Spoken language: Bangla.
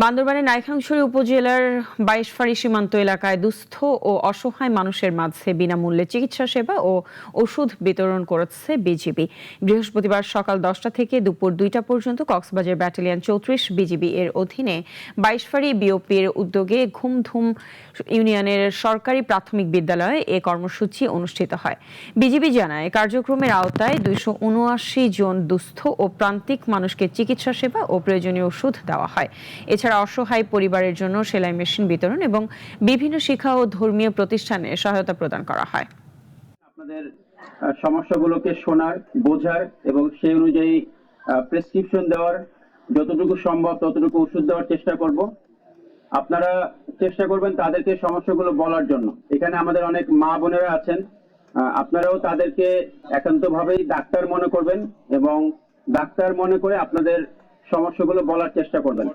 বান্দরবানের নাইক্ষ্যংছড়ি উপজেলার ২২ ফাঁড়ি সীমান্ত এলাকায় দুস্থ ও অসহায় মানুষের মাঝে বিনামূল্যে চিকিৎসা সেবা ও ওষুধ বিতরণ করেছে বিজিবি। বৃহস্পতিবার সকাল ১০টা থেকে দুপুর ২টা পর্যন্ত কক্সবাজার ব্যাটালিয়ন ৩৪ বিজিবি এর অধীনে ২২ ফাঁড়ি বিওপির উদ্যোগে ঘুমধুম ইউনিয়নের সরকারি প্রাথমিক বিদ্যালয়ে এ কর্মসূচি অনুষ্ঠিত হয়। বিজিবি জানায়, কার্যক্রমের আওতায় ২৭৯ জন দুস্থ ও প্রান্তিক মানুষকে চিকিৎসা সেবা ও প্রয়োজনীয় ওষুধ দেওয়া হয়। এছাড়া অসহায় পরিবারের জন্য সেলাই মেশিন বিতরণ এবং বিভিন্ন শিক্ষা ও ধর্মীয় প্রতিষ্ঠানে সহায়তা প্রদান করা হয়। আপনাদের সমস্যাগুলোকে শোনার, বোঝার এবং সেই অনুযায়ী প্রেসক্রিপশন দেওয়ার, যতটুকু সম্ভব ততটুকু ওষুধ দেওয়ার চেষ্টা করব। আপনারা চেষ্টা করবেন তাদেরকে সমস্যাগুলো বলার জন্য। এখানে আমাদের অনেক মা বোনেরা আছেন, আপনারাও তাদেরকে একান্তভাবেই ডাক্তার মনে করবেন এবং ডাক্তার মনে করে আপনাদের সমস্যাগুলো বলার চেষ্টা করবেন।